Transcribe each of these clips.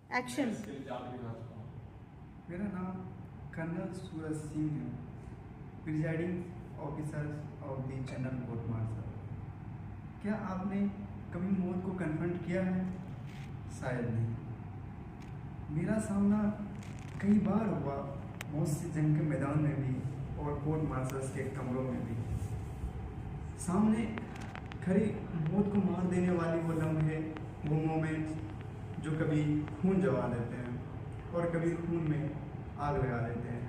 Action. मेरा नाम colonel Suraj Singh है, presiding officer of the general court martial. क्या आपने कभी मौत को कन्फ्रंट किया है? शायद नहीं। मेरा सामना कई बार हुआ, मौत से जंग के मैदान में भी और कोर्ट मार्शल्स के कमरों में भी। सामने खड़ी मौत को मार देने वाली वो लम्हे, वो मोमेंट्स जो कभी खून जमा देते हैं और कभी खून में आग लगा देते हैं।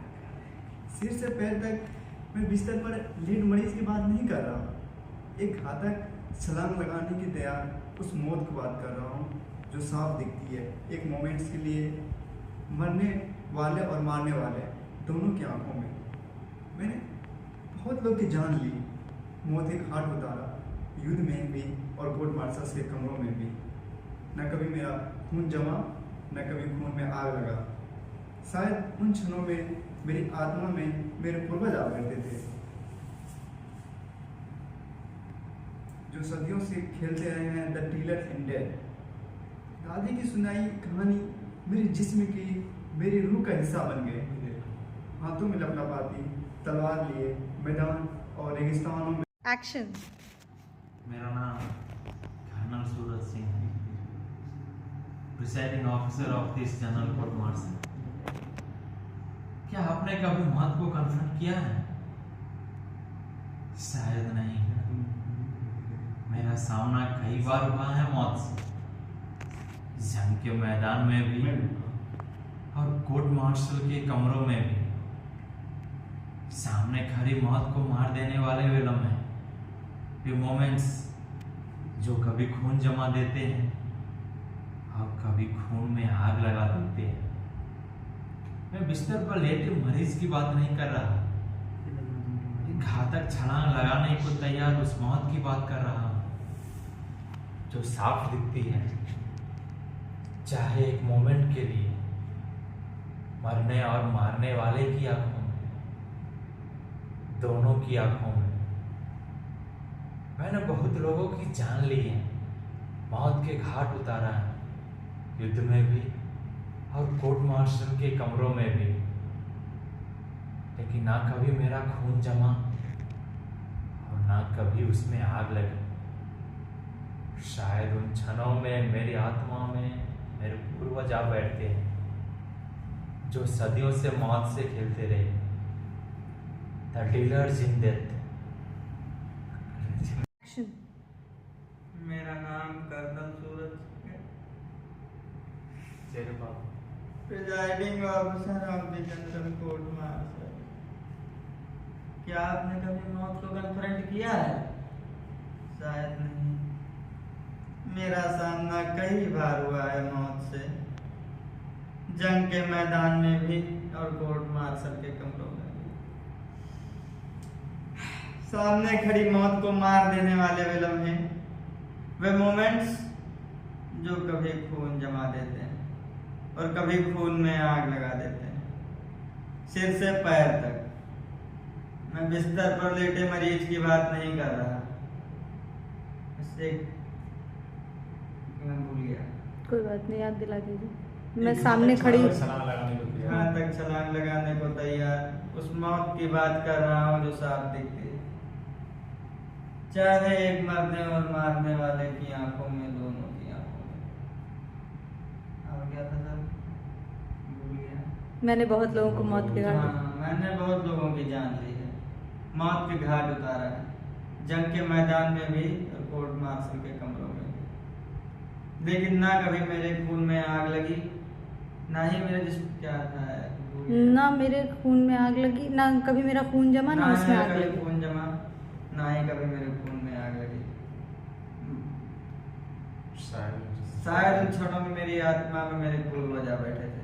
सिर से पैर तक मैं बिस्तर पर लेट मरीज की बात नहीं कर रहा, एक घातक छलांग लगाने की तैयार उस मौत की बात कर रहा हूँ जो साफ दिखती है एक मोमेंट्स के लिए, मरने वाले और मारने वाले दोनों की आंखों में। मैंने बहुत लोग की जान ली, मौत एक घाट उतारा, युद्ध में भी और कोर्ट मार्शल्स के कमरों में भी। न कभी मेरा खून जमा, न कभी खून में आग लगा। शायद उन क्षणों में मेरी आत्मा में मेरे पूर्वज आ बैठते थे, जो सदियों से खेलते रहे हैं द डीलर इन डेथ। दादी की सुनाई कहानी मेरे जिस्म की, मेरी रूह का हिस्सा बन गए। हाथों में लपलपाती तलवार लिए मैदान और रेगिस्तानों में। एक्शन। मेरा नाम कर्नल सूरज सिंह है, presiding officer of this general court martial. क्या आपने कभी मौत को कन्फ्रंट किया है? शायद नहीं। मेरा सामना कई बार हुआ है मौत से, जंग के मैदान में भी और कोर्ट मार्शल के कमरों में भी। सामने खड़ी मौत को मार देने वाले वे लम्हे, वे मोमेंट्स जो कभी खून जमा देते हैं और कभी खून में आग लगा देते हैं। मैं बिस्तर पर लेटे मरीज की बात नहीं कर रहा, एक घातक छलांग लगाने को तैयार उस मौत की बात कर रहा हूं जो साफ दिखती है, चाहे एक मोमेंट के लिए, मरने और मारने वाले की आंखों में, दोनों की आंखों में। मैंने बहुत लोगों की जान ली है, मौत के घाट उतारा है, युद्ध में भी और कोर्ट मार्शल के कमरों में भी। लेकिन ना कभी मेरा खून जमा और ना कभी उसमें आग लगी। शायद उन क्षणों में मेरी आत्मा में मेरे पूर्वज आ बैठते हैं, जो सदियों से मौत से खेलते रहे, द डीलर्स इन डेथ। मेरा नाम कर्नल सूरज है, presiding officer of the general court martial. क्या आपने कभी मौत को कन्फ्रंट किया है? शायद नहीं। मेरा सामना कई बार हुआ है मौत से, जंग के मैदान में भी और कोर्ट मार्शल के कमरों में भी। सामने खड़ी मौत को मार देने वाले वे लम्हे, वे मोमेंट्स जो कभी खून जमा देते हैं और कभी खून में आग लगा देते हैं। सिर से पैर तक मैं बिस्तर पर लेटे मरीज की बात नहीं कर रहा, इससे मैं भूल गया। कोई बात नहीं, याद दिला दीजिए। मैं सामने खड़ी यहाँ तक छलांग लगाने को तैयार उस मौत की बात कर रहा हूँ जो साफ दिखती है, चाहे एक मरने और मारने वाले की आंखों में, दोनों की आंखों में। और क्या था सर? भूल गया। मैंने बहुत लोगों को मौत के घाट। हाँ, मैंने बहुत लोगों की जान ली है, मौत के घाट उतारा है, जंग के मैदान में भी और कोर्ट मार्शल के कमरों में भी। लेकिन ना कभी मेरे खून में आग लगी, ना ही मेरे जिस्म क्या था, ना मेरे खून में आग लगी, ना कभी मेरा खून जमा, ना उसमें आग लगी। खून जमा, ना ही कभी मेरे खून में आग लगी। शायद उन क्षणों में मेरी आत्मा में मेरे पूर्वज आ बैठे थे,